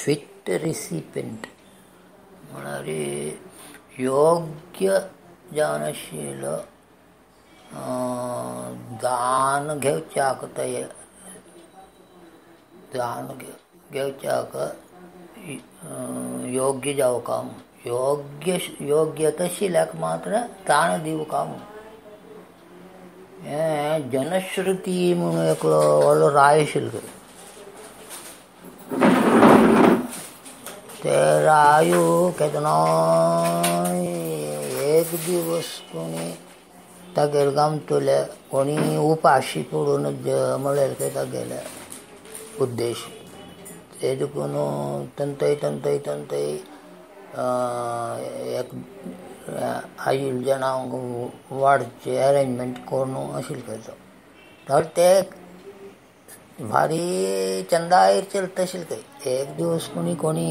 Fit recipient म्हणारे योग्य जाणशील दान घेवच्याक दान घेवच्याक योग्य जावं काम योग्य तशिल्याक मात्र दान दिवं काम हें जनश्रुती म्हणून एकलो व्हडलो राय आशिल्लो ते रायो केदोनाय एक दिवस कोणी तागेर गामतले कोणी उपाशी पडून म्हळ्यार तागेले उद्देश ते देखून तंतय एक आयिल्ले जाणांक वाडचे अरेंजमेंट करून आशिल्लो तर ते भारी चंदायर चलता आशिल्लें एक दिवस कोणी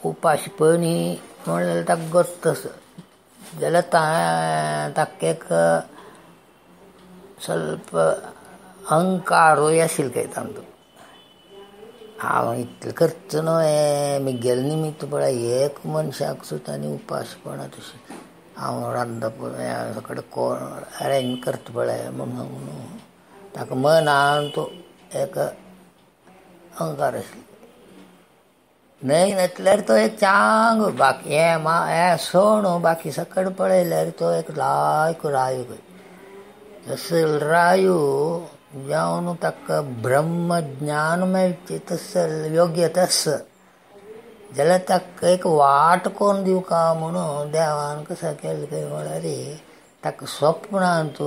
उपाशीपणी म्हणल्यार ताका गोस्त जाल्यार ताका एक ಸ್ವಲ್ಪ अहंकारूय आशिल्लो तांचो हांव इतलें करता न्हू हें म्हगेलें निमित्त पळय एक मनशाक सुद्दां आनी उपासपणां तशें हांव रांदता पळय सगळें कोण अरेंज करता पळय म्हणून ताका मनान तो एक अहंकार आशिल्लो न्हय नातल्यार तो एक चांग बाकी हें सण बाकी सकट पळयल्यार तो एक लायक रायो तसो रायो जावन ताका ब्रह्मज्ञान मेळचें तसलें योग्य तसो जाल्यार ताका एक वाट करून दिवका म्हणून देवान कसो केलें काय म्हळ्यार ताका स्वप्नांत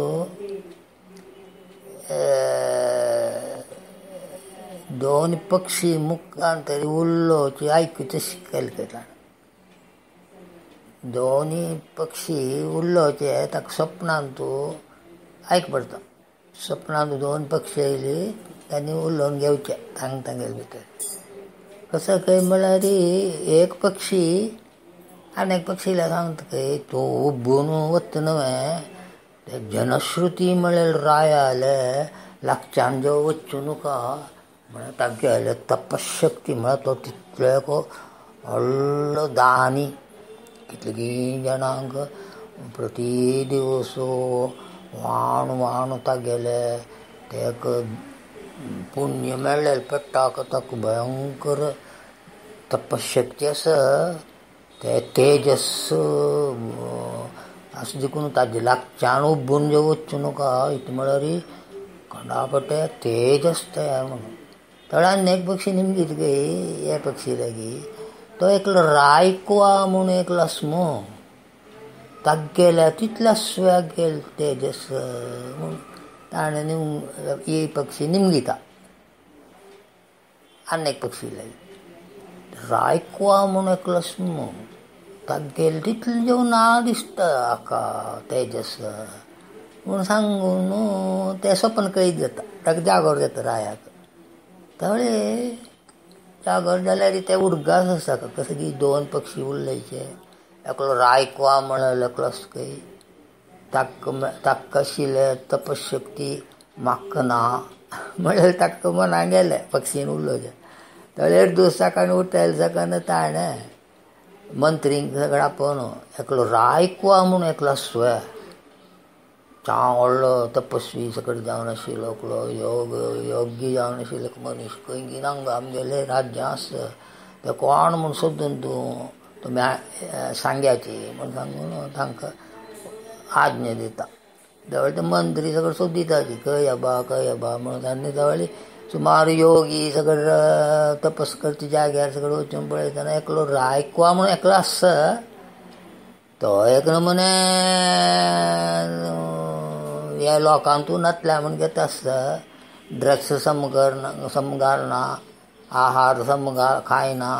दोन पक्षी मुखान तरी उल्लोची आयकुचें केलें ताणें दोनी पक्षी उल्लोचे ताका स्वप्नांत आयक पडटा स्वप्नांत दोन पक्षी आयली तांणी उलोवन घेवचे तांगेले भितर कसो खंय म्हळ्यार एक पक्षी आनी एक पक्षीला सांगता खंय तूं उबून वता न्हय ते जनश्रुती म्हळ्यार राय आले लागच्यान जो वच्चू नका म्हळ्यार तागेले तपशक्ती म्हळ्यार तो तितलो व्हडलो दानी कितलीं जाणांक प्रती दिवस वाण तागेले तेक पुण्य मेळ्ळेलें पडटा ताका भयंकर तपशक्ती आसा ते तेजस अशें देखून ताजे लागच्यान उबून जे वच्चू नका इतलें म्हळ्यार खंडापटे तेजस तयार म्हणून थोड्यान एक पक्षी निमगीत गे हे पक्षी लागीं तो एकलो रायकुआ म्हणून एकलो आसमो तागेल्या तितल्या स्वेग गेल तेजस म्हूण ताणें ही पक्षी निमगिता आनी एक पक्षी लागीं रायकुआ म्हणून एकलो आसमो तागेलें तितलें जेवण ना दिसता हाका तेजस म्हूण सांगून तें स्वप्न कळीत जाता ताका जागोर जाता रायाक तळे जागोर जाल्यार ते उडगास आसा कसो की दोन पक्षी उरलेचे एकलो रायकुआ म्हणून एकलो आसा खंय ताका आशिल्ले तपशक्ती म्हाका ना म्हळ्यार ताका मनाक गेलें पक्षीन उरलोचें तळेर दीस सकाळीं उठले सकन ताणें मंत्रींक सगळें आपोवन एकलो रायकुआ म्हणून एकलो आसलो चाव व्हडलो तपस्वी सकट जावन आशिल्लो एकलो योग्य जावन आशिल्लो एक मनीस खंय गिनांग आमगेलें राज्यां आसा तें कोण म्हूण सोदून तुमी सांग्याची म्हूण सांगून तांकां आज्ञा दिता जवळ ते मंत्री सगळें सोदिता खंय येबा म्हणून तांणी जवळ सुमार योगी सगळें तपस करचे जाग्यार सगळें वचून पळयतना एकलो रायकुआ म्हणून एकलो आसा तो एक नमुने ह्या लोकांतून नातल्या म्हूण घेता आसता ड्रग्स समगारना आहार खायना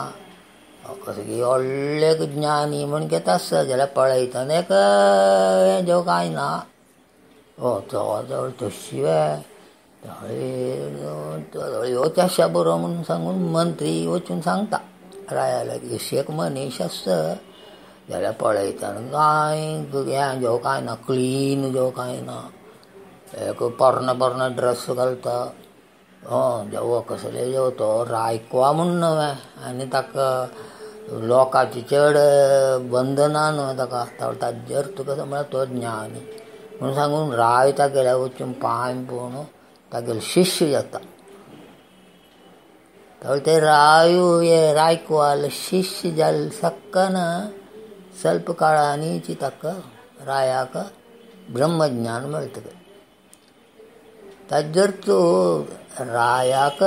कसो की व्हडले ज्ञानी म्हूण घेता आसता जाल्यार पळयतना एक हें जेव कांय ना जवळ जवळ तशी येवचे आसता बरो म्हणून सांगून मंत्री वचून सांगता राया लागीं अशी एक मनीस आसता जाल्यार पळयतना कांय हें जेव कांय ना क्लीन जेव कांय ना एक पोरणे ड्रेस घालता जेव्हा कसले जेव तो रायकवा म्हूण न्हय आनी ताका लोकांची चड बंधना न्हय ताका ताजेर तुका म्हळ्यार तो ज्ञानी म्हणून सांगून राय तागेल्या वचून पांय पळोवन तागेले शिश्य जाता. ते रायकवाल शिश्य जाल्ले सक्कन ಸ್ವಲ್ಪ काळांनी ताका रायाक ब्रह्मज्ञान मेळटलें. ताजेर तूं रायाक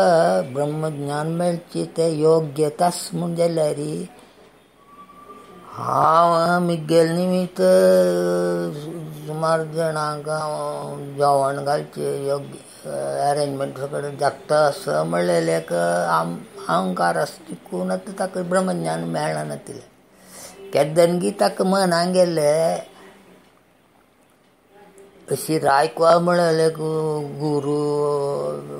ब्रह्मज्ञान मेळची ते योग्यतास म्हूण जाल्यार हांव मिगेल निमित्त सुमार जाणांक जेवण घालचे योग्य अरेंजमेंट सगळें जाता असं म्हणलेलें अहंकार आसा तिकून ताका ब्रह्मज्ञान मेळना नातिलें. केद्दनगी ताका मनान गेल्लें अशी रायकवा म्हळेलें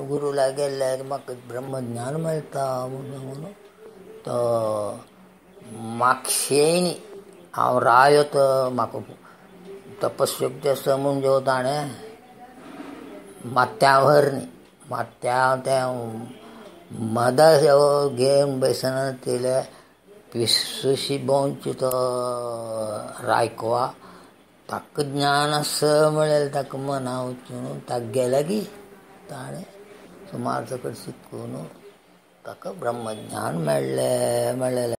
गुरूला गेल्यार म्हाका ब्रह्मज्ञान मेळटा म्हणून तो मागशेनी हांव रायत म्हाका तपस्सूक आसा म्हूण जेव ताणें माथ्या व्हरनी माथ्या तें मदा घेवन बेसना तिले पिसुशी बोंच तो रायकवा ताका ज्ञान आसा म्हळ्यार ताका मना वचून ताका गेले की ताणें सुमार सकट शिकून ताका ब्रह्मज्ञान मेळ्ळें.